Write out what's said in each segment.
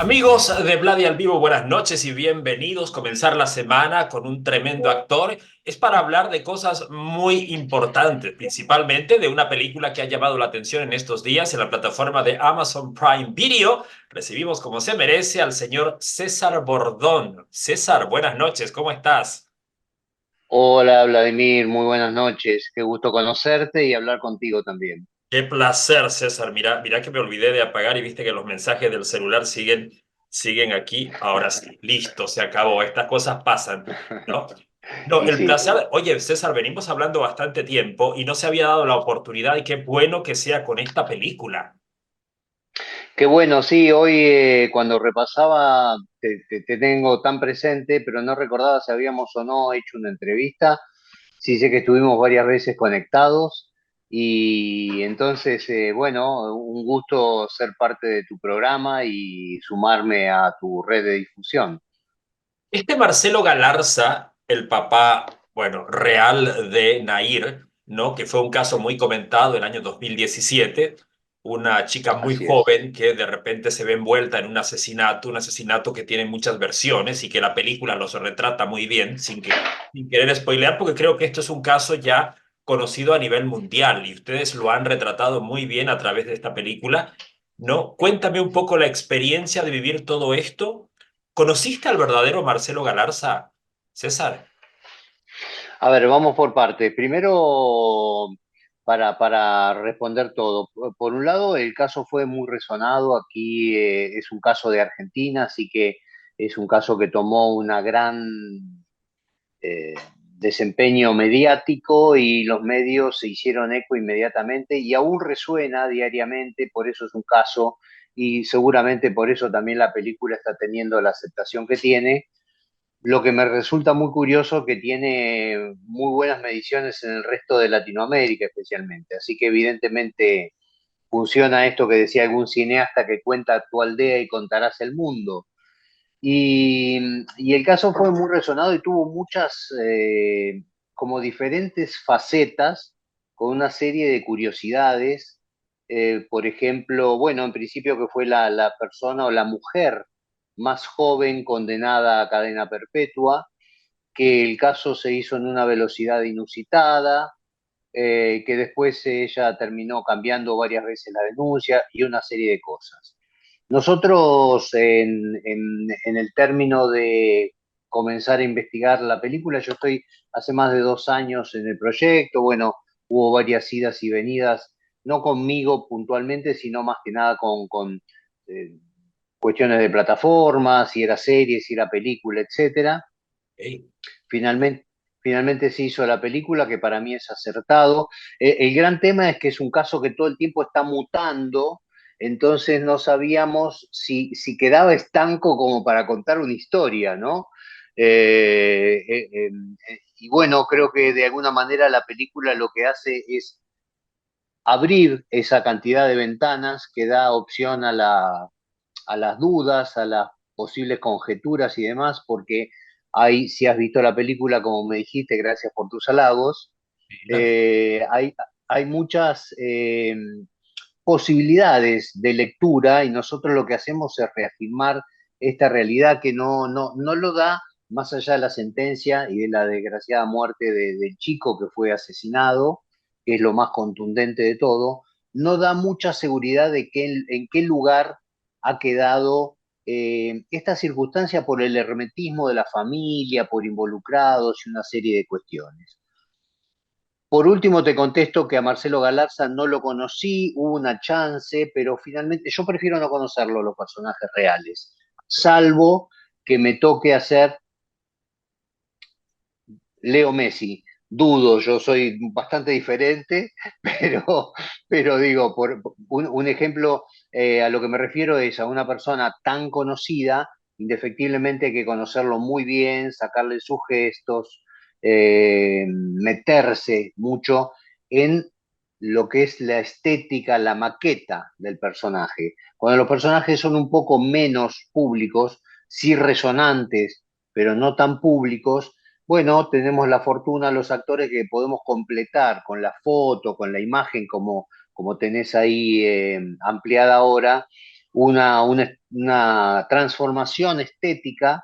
Amigos de Vladi al Vivo, buenas noches y bienvenidos. Comenzar la semana con un tremendo actor es para hablar de cosas muy importantes, principalmente de una película que ha llamado la atención en estos días en la plataforma de Amazon Prime Video. Recibimos como se merece al señor César Bordón. César, buenas noches, ¿cómo estás? Hola Vladimir, muy buenas noches. Qué gusto conocerte y hablar contigo también. Qué placer, César. Mira que me olvidé de apagar y viste que los mensajes del celular siguen aquí. Ahora sí, listo, se acabó. Estas cosas pasan, ¿no? No, Y el sí, placer. Oye, César, venimos hablando bastante tiempo y no se había dado la oportunidad y qué bueno que sea con esta película. qué bueno, sí, hoy cuando repasaba te tengo tan presente, pero no recordaba si habíamos o no hecho una entrevista. Sí sé que estuvimos varias veces conectados y entonces, bueno, un gusto ser parte de tu programa y sumarme a tu red de difusión. Este Marcelo Galarza, el papá, bueno, real de Nair, ¿no? Que fue un caso muy comentado en el año 2017, una chica muy Así es. joven que de repente se ve envuelta en un asesinato que tiene muchas versiones y que la película los retrata muy bien, sin querer spoilear, porque creo que esto es un caso ya conocido a nivel mundial y ustedes lo han retratado muy bien a través de esta película, ¿no? Cuéntame un poco la experiencia de vivir todo esto. ¿Conociste al verdadero Marcelo Galarza, César? A ver, vamos por partes. Primero, para responder todo. Por un lado, el caso fue muy resonado. Aquí es un caso de Argentina, así que es un caso que tomó una gran eh, desempeño mediático y los medios se hicieron eco inmediatamente y aún resuena diariamente, por eso es un caso y seguramente por eso también la película está teniendo la aceptación que tiene. Lo que me resulta muy curioso que tiene muy buenas mediciones en el resto de Latinoamérica especialmente. Así que evidentemente funciona esto que decía algún cineasta que cuenta tu aldea y contarás el mundo. Y el caso fue muy resonado y tuvo muchas, como diferentes facetas, con una serie de curiosidades. Por ejemplo, bueno, en principio que fue la persona o la mujer más joven condenada a cadena perpetua, que el caso se hizo en una velocidad inusitada, que después ella terminó cambiando varias veces la denuncia y una serie de cosas. Nosotros, en el término de comenzar a investigar la película, yo estoy hace más de 2 años en el proyecto, bueno, hubo varias idas y venidas, no conmigo puntualmente, sino más que nada con eh, cuestiones de plataformas, si era serie, si era película, etcétera. Ey, Finalmente, finalmente se hizo la película, que para mí es acertado. El gran tema es que es un caso que todo el tiempo está mutando, entonces no sabíamos si quedaba estanco como para contar una historia, ¿no? Y bueno, creo que de alguna manera la película lo que hace es abrir esa cantidad de ventanas que da opción a las dudas, a las posibles conjeturas y demás, porque hay, si has visto la película, como me dijiste, gracias por tus halagos, sí, la vi. hay muchas posibilidades de lectura y nosotros lo que hacemos es reafirmar esta realidad que no lo da más allá de la sentencia y de la desgraciada muerte del chico que fue asesinado, que es lo más contundente de todo, no da mucha seguridad de en qué lugar ha quedado esta circunstancia por el hermetismo de la familia, por involucrados y una serie de cuestiones. Por último, te contesto que a Marcelo Galarza no lo conocí, hubo una chance, pero finalmente yo prefiero no conocerlo, los personajes reales, salvo que me toque hacer Leo Messi. Dudo, yo soy bastante diferente, pero, pero digo, por un ejemplo a lo que me refiero es a una persona tan conocida, indefectiblemente hay que conocerlo muy bien, sacarle sus gestos, meterse mucho en lo que es la estética, la maqueta del personaje. Cuando los personajes son un poco menos públicos, sí resonantes, pero no tan públicos, bueno, tenemos la fortuna los actores que podemos completar con la foto, con la imagen como tenés ahí ampliada ahora, una transformación estética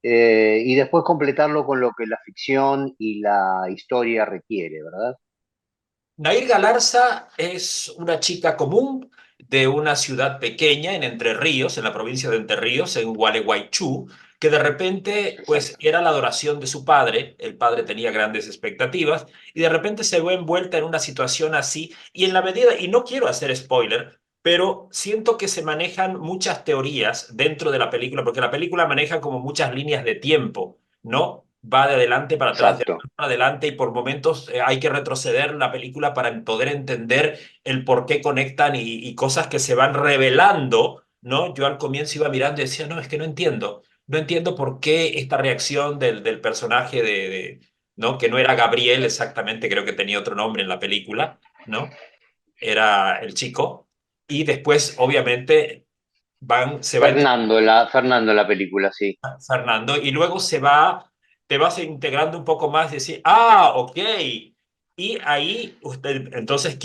y después completarlo con lo que la ficción y la historia requiere, ¿verdad? Nair Galarza es una chica común de una ciudad pequeña en Entre Ríos, en la provincia de Entre Ríos, en Gualeguaychú, que de repente, pues, Exacto. era la adoración de su padre. El padre tenía grandes expectativas y de repente se ve envuelta en una situación así. Y en la medida, y no quiero hacer spoiler, pero siento que se manejan muchas teorías dentro de la película, porque la película maneja como muchas líneas de tiempo, ¿no? Va de adelante para atrás, Exacto. adelante y por momentos hay que retroceder la película para poder entender el por qué conectan y cosas que se van revelando, ¿no? Yo al comienzo iba mirando y decía, no, es que no entiendo, no entiendo por qué esta reacción del personaje ¿no? Que no era Gabriel exactamente, creo que tenía otro nombre en la película, ¿no? Era el chico. Y después, obviamente, se va Fernando la película, sí. Fernando, y luego te vas integrando un poco más y decir, ah, ok. Y ahí usted, entonces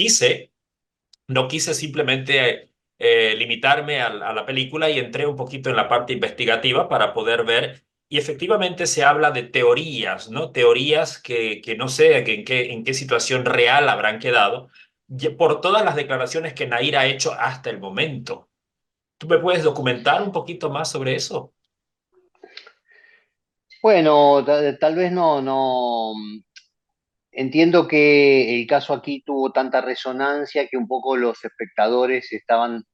no quise simplemente limitarme a la película y entré un poquito en la parte investigativa para poder ver, y efectivamente se habla de teorías, ¿no? Teorías que no sé en qué situación real habrán quedado, por todas las declaraciones que Nair ha hecho hasta el momento. ¿Tú me puedes documentar un poquito más sobre eso? Bueno, tal vez no. Entiendo que el caso aquí tuvo tanta resonancia que un poco los espectadores estaban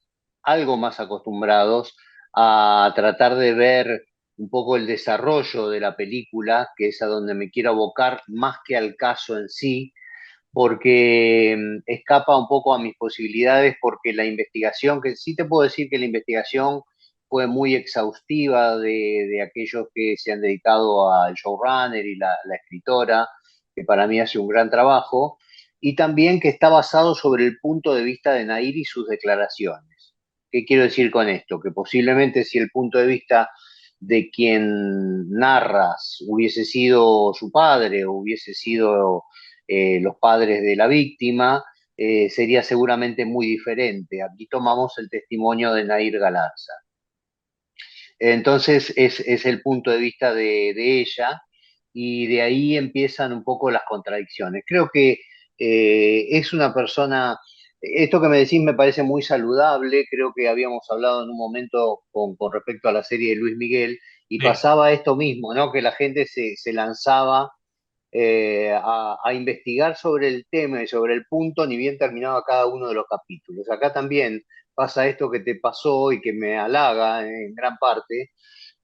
algo más acostumbrados a tratar de ver un poco el desarrollo de la película, que es a donde me quiero abocar más que al caso en sí, porque escapa un poco a mis posibilidades, porque la investigación, que sí te puedo decir que la investigación fue muy exhaustiva de aquellos que se han dedicado al showrunner y la escritora, que para mí hace un gran trabajo, y también que está basado sobre el punto de vista de Nair y sus declaraciones. ¿Qué quiero decir con esto? Que posiblemente si el punto de vista de quien narras hubiese sido su padre o hubiese sido los padres de la víctima, sería seguramente muy diferente. Aquí tomamos el testimonio de Nair Galarza. Entonces es el punto de vista de ella y de ahí empiezan un poco las contradicciones. Creo que es una persona, esto que me decís me parece muy saludable, creo que habíamos hablado en un momento con respecto a la serie de Luis Miguel y Sí. pasaba esto mismo, ¿no? Que la gente se lanzaba a investigar sobre el tema y sobre el punto, ni bien terminaba cada uno de los capítulos. Acá también pasa esto que te pasó y que me halaga en gran parte,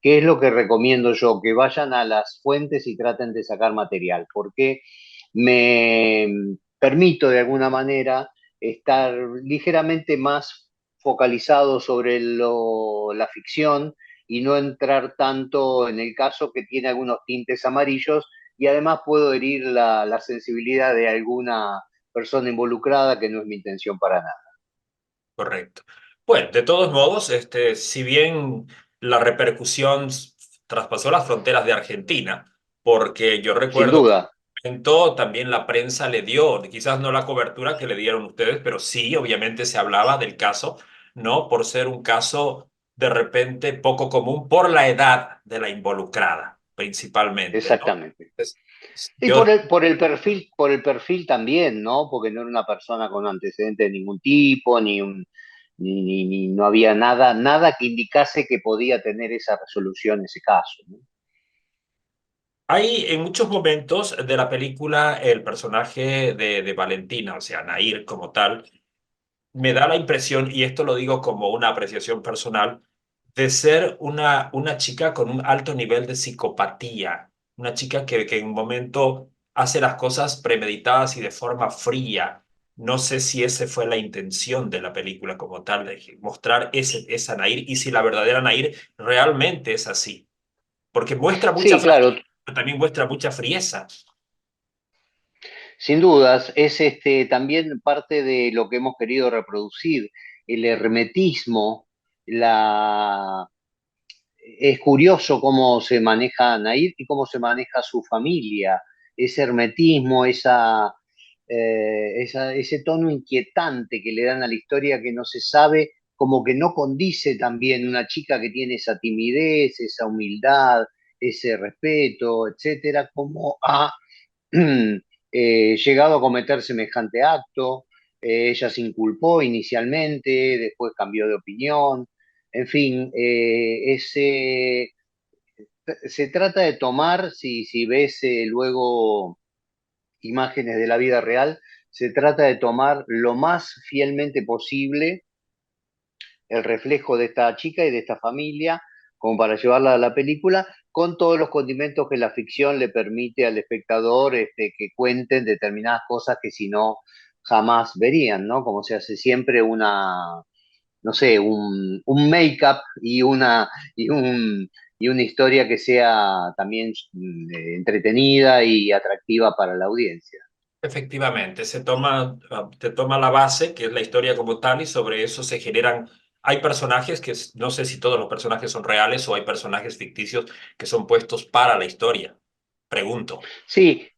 que es lo que recomiendo yo, que vayan a las fuentes y traten de sacar material, porque me permito de alguna manera estar ligeramente más focalizado sobre la ficción y no entrar tanto en el caso que tiene algunos tintes amarillos y además puedo herir la sensibilidad de alguna persona involucrada que no es mi intención para nada. Correcto. Bueno, de todos modos, si bien la repercusión traspasó las fronteras de Argentina, porque yo Sin recuerdo que duda. también la prensa le dio, quizás no la cobertura que le dieron ustedes, pero sí, obviamente se hablaba del caso, ¿no? Por ser un caso de repente poco común por la edad de la involucrada, principalmente, ¿no? Exactamente. Entonces, Y yo por el perfil también, ¿no? Porque no era una persona con antecedentes de ningún tipo, no había nada que indicase que podía tener esa resolución, ese caso, ¿no? hay en muchos momentos de la película el personaje de Valentina, o sea, Nair como tal, me da la impresión, y esto lo digo como una apreciación personal, de ser una chica con un alto nivel de psicopatía, una chica que en un momento hace las cosas premeditadas y de forma fría. No sé si esa fue la intención de la película como tal, de mostrar esa Nair y si la verdadera Nair realmente es así, porque muestra mucha Sí, claro, fragilidad, pero también muestra mucha frieza. sin dudas, es también parte de lo que hemos querido reproducir, el hermetismo, la, es curioso cómo se maneja Nair y cómo se maneja su familia, ese hermetismo, ese tono inquietante que le dan a la historia que no se sabe como que no condice también una chica que tiene esa timidez, esa humildad, ese respeto, etcétera, como ha llegado a cometer semejante acto. Ella se inculpó inicialmente, después cambió de opinión. En fin, se trata de tomar, si ves luego imágenes de la vida real, se trata de tomar lo más fielmente posible el reflejo de esta chica y de esta familia, como para llevarla a la película, con todos los condimentos que la ficción le permite al espectador que cuenten determinadas cosas que si no jamás verían, ¿no? Como se hace siempre no sé, un make-up y una historia que sea también entretenida y atractiva para la audiencia. Efectivamente, te toma la base, que es la historia como tal, y sobre eso se generan. Hay personajes no sé si todos los personajes son reales o hay personajes ficticios que son puestos para la historia. Pregunto. Sí,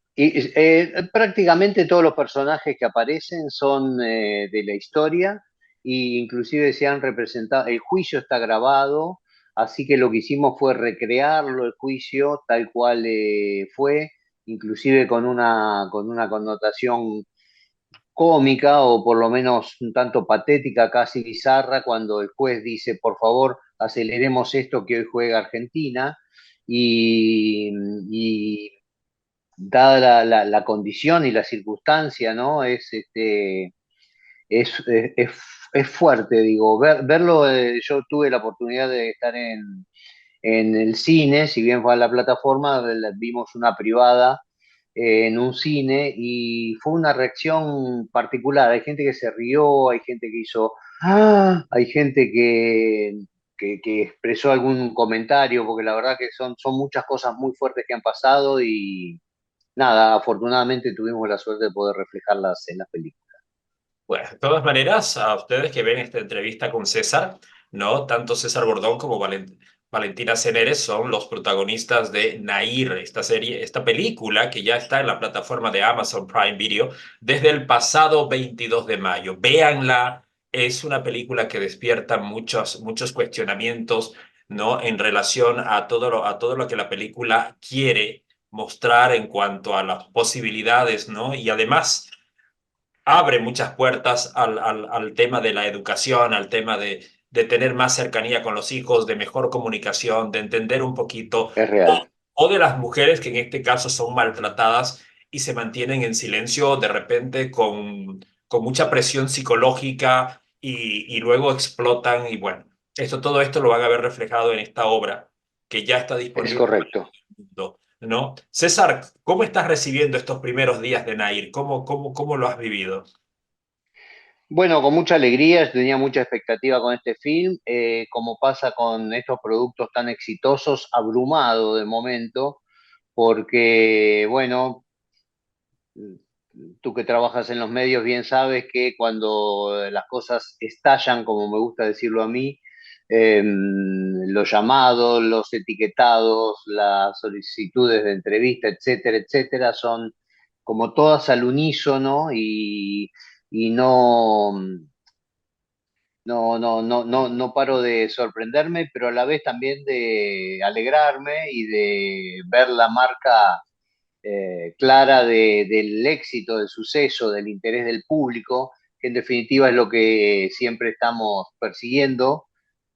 prácticamente todos los personajes que aparecen son de la historia e inclusive se han representado, el juicio está grabado, así que lo que hicimos fue recrearlo, el juicio tal cual fue, inclusive con una connotación cómica o por lo menos un tanto patética, casi bizarra, cuando el juez dice, por favor, aceleremos esto que hoy juega Argentina. Y, y dada la condición y la circunstancia, ¿no? Es, es fuerte, digo, verlo, yo tuve la oportunidad de estar en el cine, si bien fue a la plataforma, vimos una privada en un cine y fue una reacción particular. Hay gente que se rió, hay gente que hizo, ¡ah! Hay gente que expresó algún comentario, porque la verdad que son muchas cosas muy fuertes que han pasado y nada, afortunadamente tuvimos la suerte de poder reflejarlas en la película. Bueno, de todas maneras, a ustedes que ven esta entrevista con César, ¿no? Tanto César Bordón como Valentina Ceneres son los protagonistas de Nair, esta serie, esta película que ya está en la plataforma de Amazon Prime Video desde el pasado 22 de mayo. Véanla, es una película que despierta muchos cuestionamientos, ¿no? En relación a todo lo que la película quiere mostrar en cuanto a las posibilidades, ¿no? Y además abre muchas puertas al tema de la educación, al tema de tener más cercanía con los hijos, de mejor comunicación, de entender un poquito, Es real, o de las mujeres que en este caso son maltratadas y se mantienen en silencio de repente con mucha presión psicológica y luego explotan y bueno, todo esto lo van a ver reflejado en esta obra que ya está es disponible para correcto. el mundo, ¿no? César, ¿cómo estás recibiendo estos primeros días de Nair? ¿Cómo lo has vivido? Bueno, con mucha alegría, yo tenía mucha expectativa con este film, como pasa con estos productos tan exitosos, abrumado de momento, porque, bueno, tú que trabajas en los medios bien sabes que cuando las cosas estallan, como me gusta decirlo a mí, los llamados, los etiquetados, las solicitudes de entrevista, etcétera, etcétera, son como todas al unísono y no paro de sorprenderme, pero a la vez también de alegrarme y de ver la marca clara del éxito, del suceso, del interés del público, que en definitiva es lo que siempre estamos persiguiendo,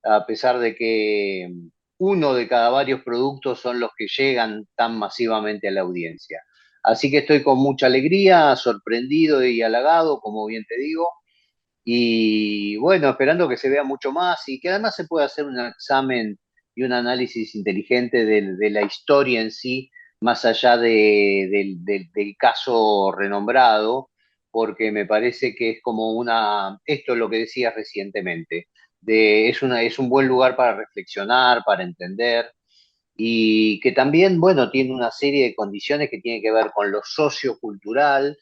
a pesar de que uno de cada varios productos son los que llegan tan masivamente a la audiencia. Así que estoy con mucha alegría, sorprendido y halagado, como bien te digo, y bueno, esperando que se vea mucho más y que además se pueda hacer un examen y un análisis inteligente de la historia en sí, más allá del caso renombrado, porque me parece que es como esto es lo que decías recientemente, es un buen lugar para reflexionar, para entender, y que también, bueno, tiene una serie de condiciones que tienen que ver con lo sociocultural,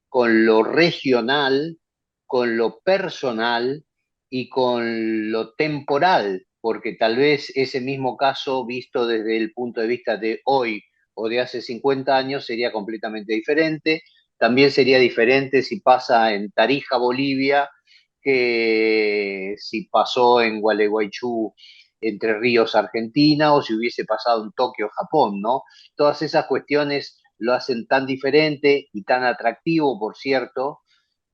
con lo regional, con lo personal y con lo temporal, porque tal vez ese mismo caso visto desde el punto de vista de hoy o de hace 50 años sería completamente diferente. También sería diferente si pasa en Tarija, Bolivia, que si pasó en Gualeguaychú, Entre Ríos, Argentina, o si hubiese pasado en Tokio, Japón, ¿no? Todas esas cuestiones lo hacen tan diferente y tan atractivo, por cierto,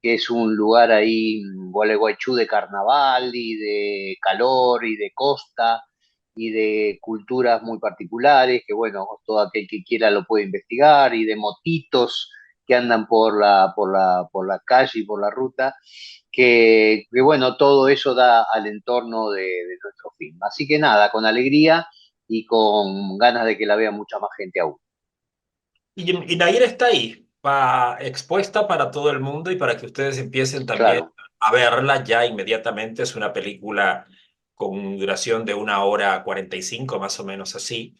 que es un lugar ahí, Gualeguaychú, de carnaval y de calor y de costa y de culturas muy particulares, que bueno, todo aquel que quiera lo puede investigar, y de motitos que andan por la calle y por la ruta, que bueno, todo eso da al entorno de nuestro film. Así que nada, con alegría y con ganas de que la vea mucha más gente aún. Y Nair está ahí, expuesta para todo el mundo y para que ustedes empiecen también Claro, a verla ya inmediatamente. Es una película con duración de 1 hora 45, más o menos así,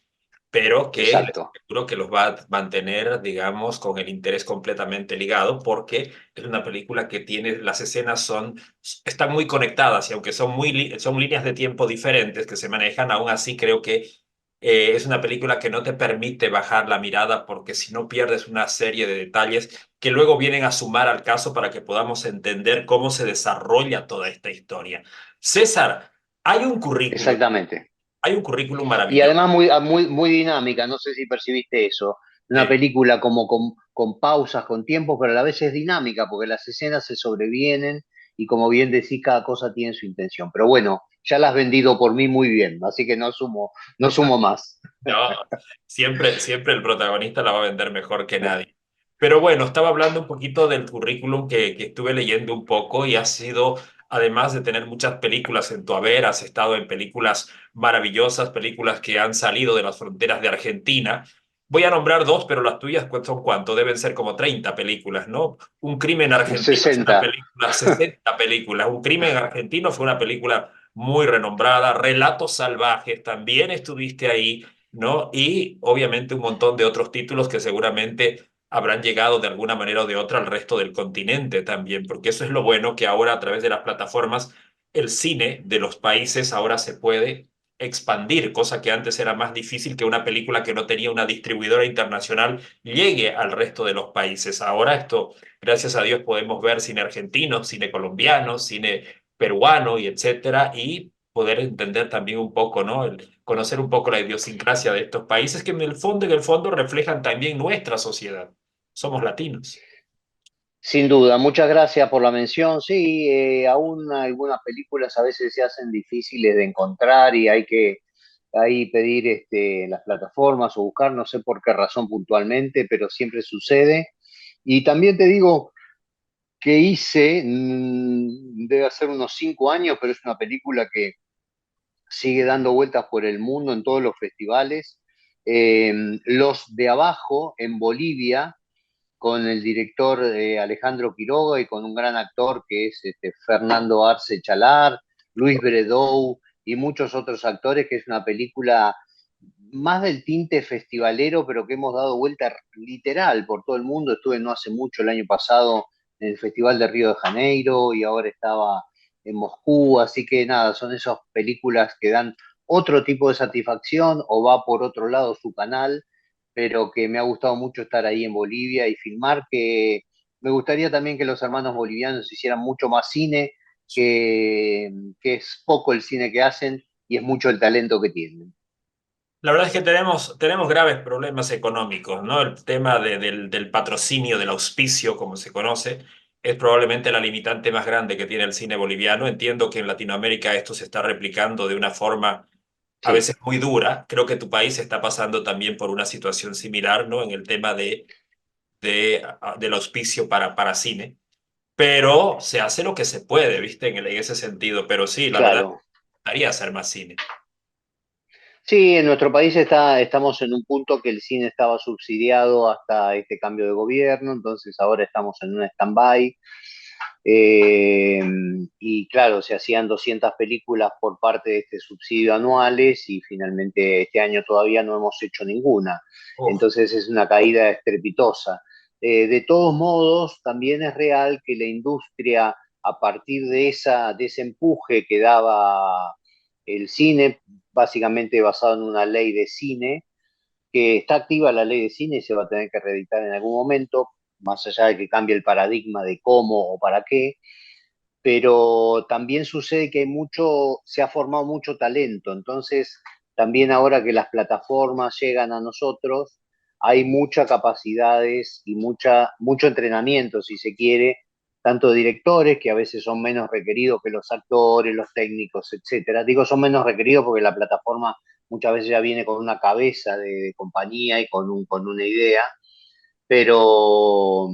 pero que les exacto, aseguro que los va a mantener, digamos, con el interés completamente ligado, porque es una película que tiene, las escenas están muy conectadas y aunque son líneas de tiempo diferentes que se manejan, aún así creo que es una película que no te permite bajar la mirada porque si no pierdes una serie de detalles que luego vienen a sumar al caso para que podamos entender cómo se desarrolla toda esta historia. César, hay un currículum, exactamente. hay un currículum Y maravilloso. además muy dinámica, no sé si percibiste eso. Una Sí. película como con pausas, con tiempos, pero a la vez es dinámica, porque las escenas se sobrevienen y como bien decís, cada cosa tiene su intención. Pero bueno, ya la has vendido por mí muy bien, así que no sumo más. No, siempre el protagonista la va a vender mejor que nadie. Pero bueno, estaba hablando un poquito del currículum que estuve leyendo un poco y has sido, además de tener muchas películas en tu haber, has estado en películas maravillosas, películas que han salido de las fronteras de Argentina. Voy a nombrar dos, pero las tuyas son cuánto, deben ser como 30 películas, ¿no? Un crimen argentino es una 60. película, 60 películas. Un crimen argentino fue una película muy renombrada. Relatos salvajes, también estuviste ahí, ¿no? Y obviamente un montón de otros títulos que seguramente habrán llegado de alguna manera o de otra al resto del continente también, porque eso es lo bueno que ahora a través de las plataformas el cine de los países ahora se puede expandir, cosa que antes era más difícil que una película que no tenía una distribuidora internacional llegue al resto de los países. Ahora esto, gracias a Dios, podemos ver cine argentino, cine colombiano, cine peruano y etcétera, y poder entender también un poco, ¿no? Conocer un poco la idiosincrasia de estos países que en el fondo reflejan también nuestra sociedad. Somos latinos. Sin duda, muchas gracias por la mención. Sí, aún algunas películas a veces se hacen difíciles de encontrar y hay que ahí pedir en las plataformas o buscar, no sé por qué razón puntualmente, pero siempre sucede. Y también te digo que hice, debe ser unos 5 años, pero es una película que sigue dando vueltas por el mundo en todos los festivales. eh, Los de Abajo, en Bolivia, con el director Alejandro Quiroga y con un gran actor que es Fernando Arce Chalar, Luis Bredou y muchos otros actores, que es una película más del tinte festivalero, pero que hemos dado vuelta literal por todo el mundo. Estuve no hace mucho, el año pasado, en el Festival de Río de Janeiro y ahora estaba en Moscú, así que nada, son esas películas que dan otro tipo de satisfacción o va por otro lado su canal, pero que me ha gustado mucho estar ahí en Bolivia y filmar, que me gustaría también que los hermanos bolivianos hicieran mucho más cine, que es poco el cine que hacen y es mucho el talento que tienen. La verdad es que tenemos graves problemas económicos, ¿no? El tema del patrocinio, del auspicio, como se conoce, es probablemente la limitante más grande que tiene el cine boliviano. Entiendo que en Latinoamérica esto se está replicando de una forma a Sí, veces muy dura. Creo que tu país está pasando también por una situación similar, ¿no? En el tema del auspicio para cine. Pero se hace lo que se puede, ¿viste? En ese sentido. Pero sí, la verdad, claro. me gustaría hacer más cine. Sí, en nuestro país estamos en un punto que el cine estaba subsidiado hasta este cambio de gobierno, entonces ahora estamos en un stand-by. Eh, y claro, se hacían 200 películas por parte de este subsidio anuales y finalmente este año todavía no hemos hecho ninguna. Uf. Entonces es una caída estrepitosa. De todos modos, también es real que la industria, a partir de ese empuje que daba el cine, básicamente basado en una ley de cine, que está activa la ley de cine y se va a tener que reeditar en algún momento, más allá de que cambie el paradigma de cómo o para qué, pero también sucede que se ha formado mucho talento, entonces también ahora que las plataformas llegan a nosotros, hay muchas capacidades y mucho entrenamiento, si se quiere, tanto directores, que a veces son menos requeridos que los actores, los técnicos, etcétera. Digo, son menos requeridos porque la plataforma muchas veces ya viene con una cabeza de compañía y con una idea, pero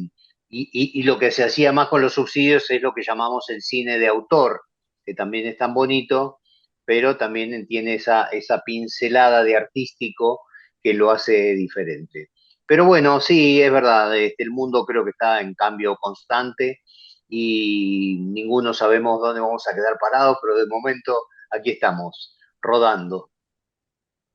y lo que se hacía más con los subsidios es lo que llamamos el cine de autor, que también es tan bonito, pero también tiene esa pincelada de artístico que lo hace diferente. Pero bueno, sí, es verdad, el mundo creo que está en cambio constante y ninguno sabemos dónde vamos a quedar parados, pero de momento aquí estamos, rodando.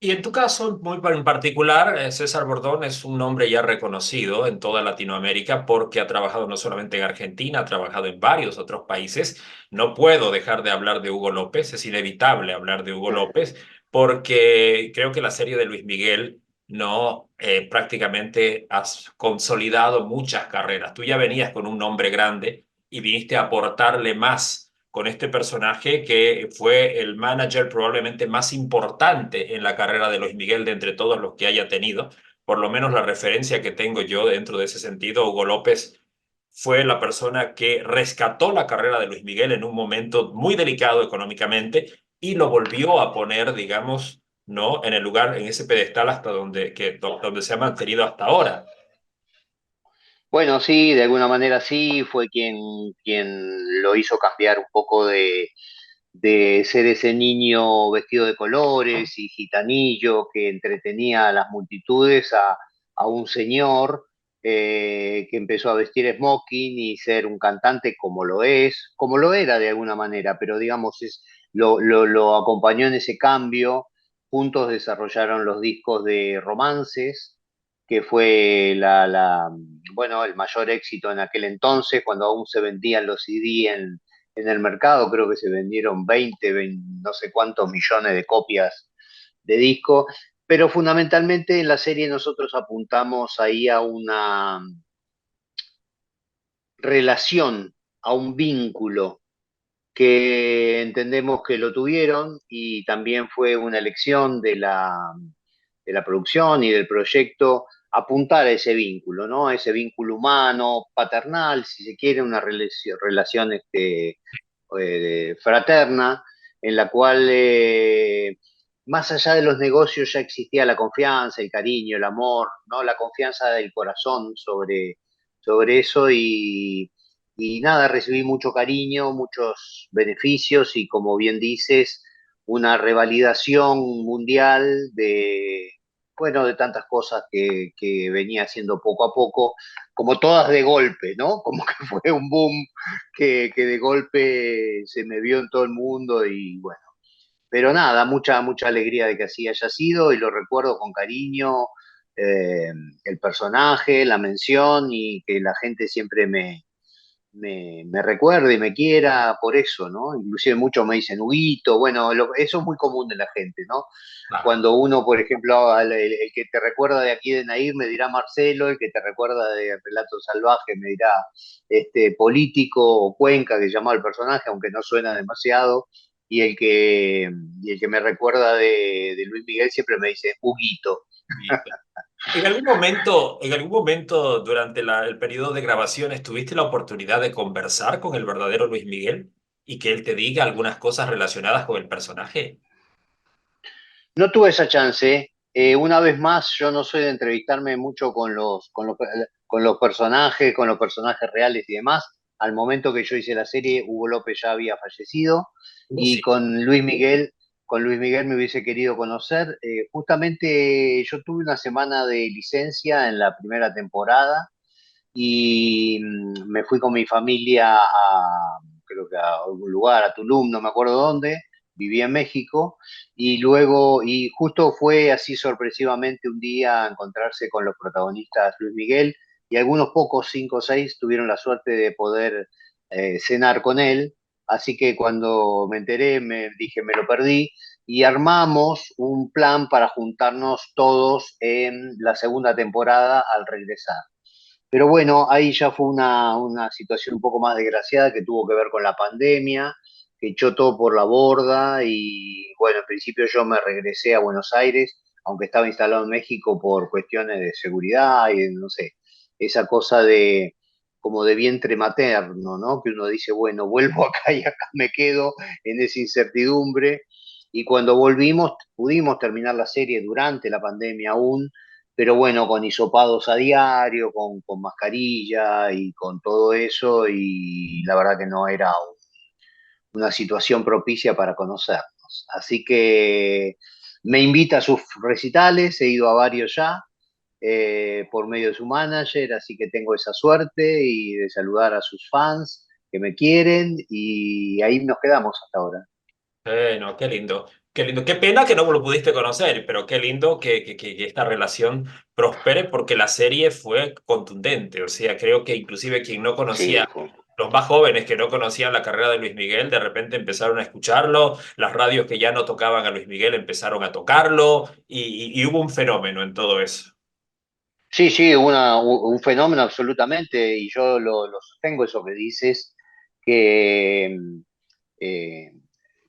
Y en tu caso, muy en particular, César Bordón es un nombre ya reconocido en toda Latinoamérica porque ha trabajado no solamente en Argentina, ha trabajado en varios otros países. No puedo dejar de hablar de Hugo López, es inevitable hablar de Hugo López porque creo que la serie de Luis Miguel no prácticamente has consolidado muchas carreras. Tú ya venías con un nombre grande y viniste a aportarle más con este personaje que fue el manager probablemente más importante en la carrera de Luis Miguel de entre todos los que haya tenido. Por lo menos la referencia que tengo yo dentro de ese sentido, Hugo López fue la persona que rescató la carrera de Luis Miguel en un momento muy delicado económicamente y lo volvió a poner, digamos, ¿no? En el lugar, en ese pedestal hasta donde se ha mantenido hasta ahora. Bueno, sí, de alguna manera sí, fue quien lo hizo cambiar un poco de ser ese niño vestido de colores y gitanillo que entretenía a las multitudes a un señor que empezó a vestir smoking y ser un cantante como lo es, como lo era de alguna manera, pero digamos, lo acompañó en ese cambio. Juntos desarrollaron los discos de romances, que fue bueno, el mayor éxito en aquel entonces, cuando aún se vendían los CD en el mercado. Creo que se vendieron 20 no sé cuántos millones de copias de disco, pero fundamentalmente en la serie nosotros apuntamos ahí a una relación, a un vínculo que entendemos que lo tuvieron y también fue una elección de la producción y del proyecto apuntar a ese vínculo, ¿no? A ese vínculo humano, paternal, si se quiere, una relación fraterna, en la cual más allá de los negocios ya existía la confianza, el cariño, el amor, ¿no? La confianza del corazón sobre eso y nada, recibí mucho cariño, muchos beneficios y como bien dices, una revalidación mundial bueno, de tantas cosas que venía haciendo poco a poco, como todas de golpe, ¿no? Como que fue un boom que de golpe se me vio en todo el mundo y bueno, pero nada, mucha alegría de que así haya sido y lo recuerdo con cariño, eh, el personaje, la mención y que la gente siempre me recuerde y me quiera por eso, ¿no? Inclusive muchos me dicen Huguito, bueno, eso es muy común de la gente, ¿no? Claro. Cuando uno, por ejemplo, el que te recuerda de aquí de Nair me dirá Marcelo, el que te recuerda de Relato Salvaje me dirá Político o Cuenca, que llamaba el personaje, aunque no suena demasiado, y el que me recuerda de Luis Miguel siempre me dice Huguito. En algún momento durante el periodo de grabaciones, ¿tuviste la oportunidad de conversar con el verdadero Luis Miguel y que él te diga algunas cosas relacionadas con el personaje? No tuve esa chance. Una vez más, yo no soy de entrevistarme mucho con los personajes reales y demás. Al momento que yo hice la serie, Hugo López ya había fallecido y Sí. con Luis Miguel me hubiese querido conocer. Justamente yo tuve una semana de licencia en la primera temporada y me fui con mi familia creo que a algún lugar, a Tulum, no me acuerdo dónde, vivía en México, y luego, y justo fue así sorpresivamente un día a encontrarse con los protagonistas Luis Miguel, y algunos pocos, cinco o seis, tuvieron la suerte de poder cenar con él, así que cuando me enteré, me dije, me lo perdí, y armamos un plan para juntarnos todos en la segunda temporada al regresar. Pero bueno, ahí ya fue una situación un poco más desgraciada que tuvo que ver con la pandemia, que echó todo por la borda y bueno, en principio yo me regresé a Buenos Aires, aunque estaba instalado en México por cuestiones de seguridad y de, no sé, esa cosa de como de vientre materno, ¿no? Que uno dice, bueno, vuelvo acá y acá me quedo en esa incertidumbre. Y cuando volvimos, pudimos terminar la serie durante la pandemia aún, pero bueno, con hisopados a diario, con mascarilla y con todo eso, y la verdad que no era una situación propicia para conocernos. Así que me invita a sus recitales, he ido a varios ya, por medio de su manager, así que tengo esa suerte y de saludar a sus fans que me quieren, y ahí nos quedamos hasta ahora. No, qué lindo, qué lindo. Qué pena que no lo pudiste conocer, pero qué lindo que esta relación prospere porque la serie fue contundente. O sea, creo que inclusive quien no Sí, conocía, fue. los más jóvenes que no conocían la carrera de Luis Miguel, de repente empezaron a escucharlo, las radios que ya no tocaban a Luis Miguel empezaron a tocarlo y hubo un fenómeno en todo eso. Sí, sí, un fenómeno absolutamente, y yo lo sostengo eso que dices, que eh,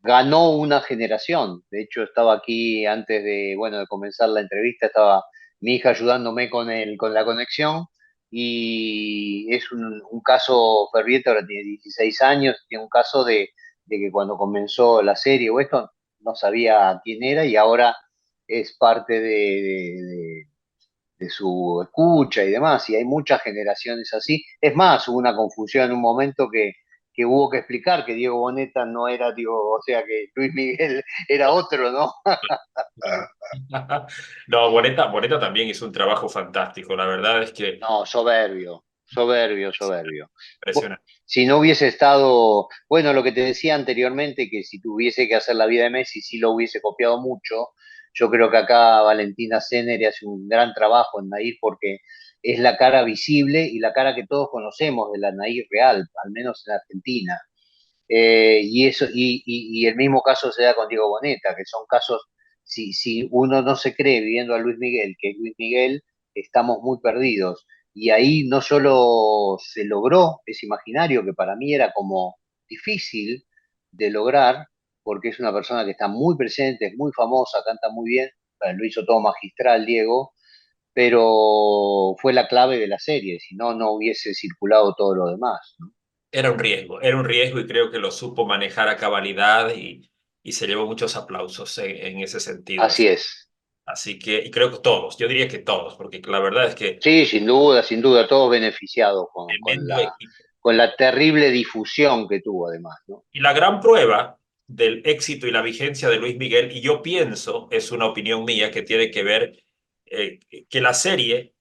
ganó una generación. De hecho, estaba aquí antes de, bueno, de comenzar la entrevista, estaba mi hija ayudándome con la conexión, y es un caso ferviente, ahora tiene 16 años, tiene un caso de que cuando comenzó la serie o esto, no sabía quién era y ahora es parte de su escucha y demás, y hay muchas generaciones así. Es más, hubo una confusión en un momento que hubo que explicar que Diego Boneta no era, digo, o sea, que Luis Miguel era otro, ¿no? No, Boneta también hizo un trabajo fantástico. La verdad es que No, soberbio, soberbio, soberbio. impresionante. Si no hubiese estado, bueno, lo que te decía anteriormente, que si tuviese que hacer la vida de Messi, sí lo hubiese copiado mucho. Yo creo que acá Valentina Ceneri hace un gran trabajo en Nair porque es la cara visible y la cara que todos conocemos de la Nair real, al menos en Argentina. Y eso, y el mismo caso se da con Diego Boneta, que son casos, si uno no se cree viviendo a Luis Miguel, que es Luis Miguel, estamos muy perdidos. Y ahí no solo se logró ese imaginario que para mí era como difícil de lograr, porque es una persona que está muy presente, es muy famosa, canta muy bien, lo hizo todo magistral Diego, pero fue la clave de la serie, si no, no hubiese circulado todo lo demás, ¿no? Era un riesgo y creo que lo supo manejar a cabalidad y se llevó muchos aplausos en ese sentido. Así es. Así que, y creo que todos, yo diría que todos, porque la verdad es que Sí, sin duda, todos beneficiados tremendo equipo. con la terrible difusión que tuvo además, ¿no? Y la gran prueba del éxito y la vigencia de Luis Miguel, y yo pienso, es una opinión mía, que tiene que ver eh, que la serie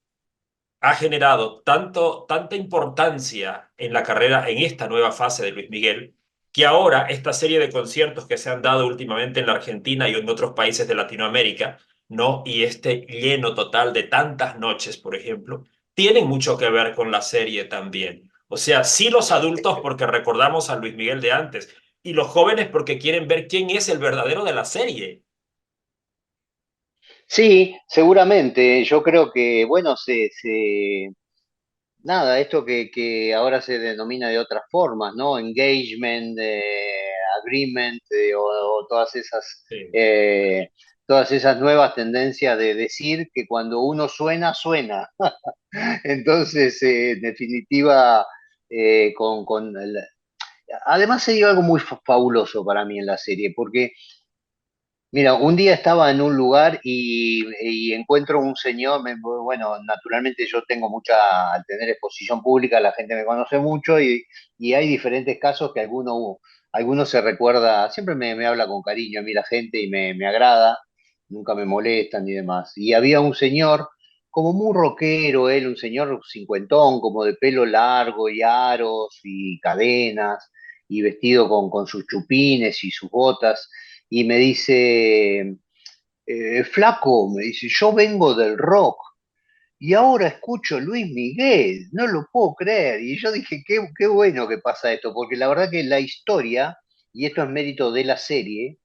ha generado tanta importancia en la carrera, en esta nueva fase de Luis Miguel, que ahora esta serie de conciertos que se han dado últimamente en la Argentina y en otros países de Latinoamérica, ¿no? Y este lleno total de tantas noches, por ejemplo, tienen mucho que ver con la serie también. O sea, sí los adultos porque recordamos a Luis Miguel de antes y los jóvenes porque quieren ver quién es el verdadero de la serie. Sí, seguramente. Yo creo que, bueno, nada, esto que ahora se denomina de otras formas, ¿no? Engagement, agreement, o Sí. eh, todas esas nuevas tendencias de decir que cuando uno suena, suena. Entonces, en definitiva, además se dio algo muy fabuloso para mí en la serie, porque mira, un día estaba en un lugar y encuentro un señor, bueno, naturalmente yo tengo al tener exposición pública, la gente me conoce mucho y hay diferentes casos que algunos se recuerda, siempre me habla con cariño a mí la gente y me agrada, nunca me molestan y demás. Y había un señor, como muy rockero, él, un señor cincuentón, como de pelo largo y aros y cadenas y vestido con sus chupines y sus botas y me dice, flaco, me dice, yo vengo del rock y ahora escucho Luis Miguel, no lo puedo creer. Y yo dije, qué bueno que pasa esto, porque la verdad que la historia, y esto es mérito de la serie,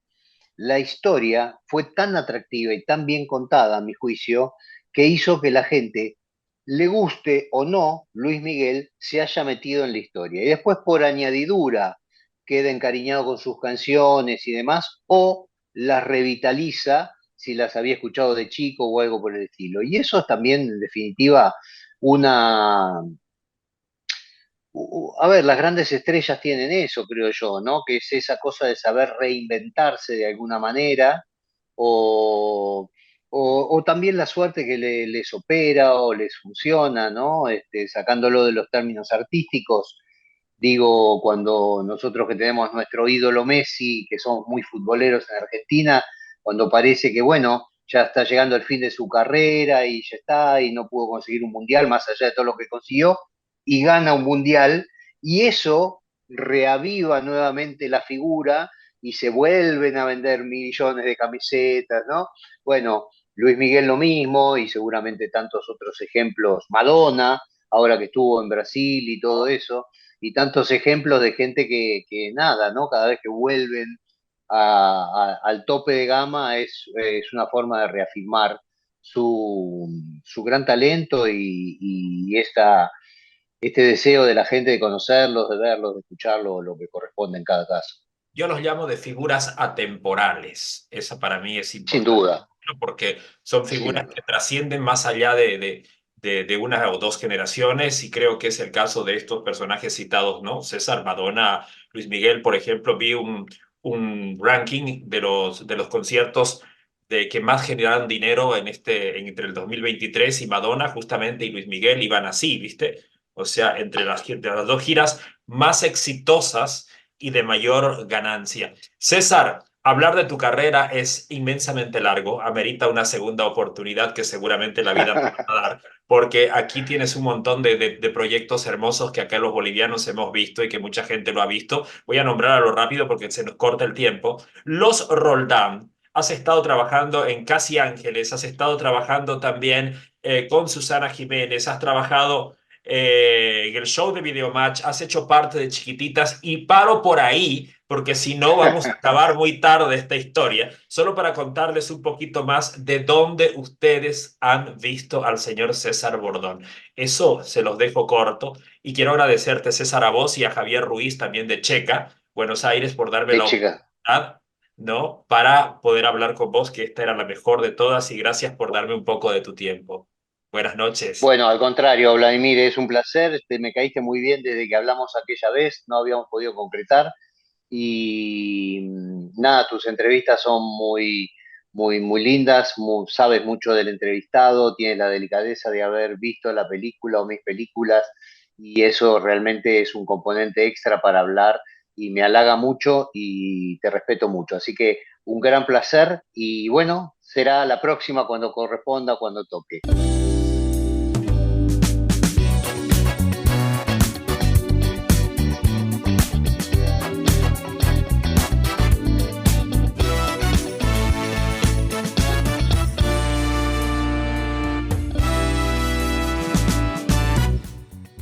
la historia fue tan atractiva y tan bien contada, a mi juicio, que hizo que la gente le guste o no, Luis Miguel se haya metido en la historia. Y después, por añadidura, queda encariñado con sus canciones y demás, o las revitaliza si las había escuchado de chico o algo por el estilo. Y eso es también, en definitiva, una... A ver, las grandes estrellas tienen eso, creo yo, ¿no? Que es esa cosa de saber reinventarse de alguna manera, o, o también la suerte que les opera o les funciona, ¿no? Sacándolo de los términos artísticos, digo, cuando nosotros que tenemos nuestro ídolo Messi, que somos muy futboleros en Argentina, cuando parece que, bueno, ya está llegando el fin de su carrera y ya está, y no pudo conseguir un mundial más allá de todo lo que consiguió, y gana un mundial, y eso reaviva nuevamente la figura y se vuelven a vender millones de camisetas, ¿no? Bueno, Luis Miguel lo mismo y seguramente tantos otros ejemplos, Madonna, ahora que estuvo en Brasil y todo eso, y tantos ejemplos de gente que nada, ¿no? Cada vez que vuelven al tope de gama es una forma de reafirmar su gran talento y este deseo de la gente de conocerlos, de verlos, de escucharlos, lo que corresponde en cada caso. Yo los llamo de figuras atemporales. Esa para mí es Sin importante, duda, ¿no? Porque son sin figuras que duda. trascienden más allá de una o dos generaciones y creo que es el caso de estos personajes citados, ¿no? César, Madonna, Luis Miguel, por ejemplo, vi un ranking de los conciertos de que más generaron dinero entre el 2023 y Madonna justamente y Luis Miguel iban así, ¿viste? O sea, de las dos giras más exitosas y de mayor ganancia. César, hablar de tu carrera es inmensamente largo, amerita una segunda oportunidad que seguramente la vida nos va a dar, porque aquí tienes un montón de proyectos hermosos que acá los bolivianos hemos visto y que mucha gente lo ha visto. Voy a nombrar a lo rápido porque se nos corta el tiempo. Los Roldán. Has estado trabajando en Casi Ángeles, has estado trabajando también con Susana Jiménez, has trabajado en el show de Videomatch, has hecho parte de Chiquititas y paro por ahí, porque si no vamos a acabar muy tarde esta historia, solo para contarles un poquito más de dónde ustedes han visto al señor César Bordón. Eso se los dejo corto y quiero agradecerte, César, a vos y a Javier Ruiz, también de Checa, Buenos Aires, por darme Qué la chica. oportunidad, ¿no? Para poder hablar con vos, que esta era la mejor de todas y gracias por darme un poco de tu tiempo. Buenas noches. Bueno, al contrario, Vladimir, es un placer. Me caíste muy bien desde que hablamos aquella vez, no habíamos podido concretar. Y nada, tus entrevistas son muy lindas, sabes mucho del entrevistado, tienes la delicadeza de haber visto la película o mis películas, y eso realmente es un componente extra para hablar y me halaga mucho y te respeto mucho. Así que un gran placer y bueno, será la próxima cuando corresponda, cuando toque.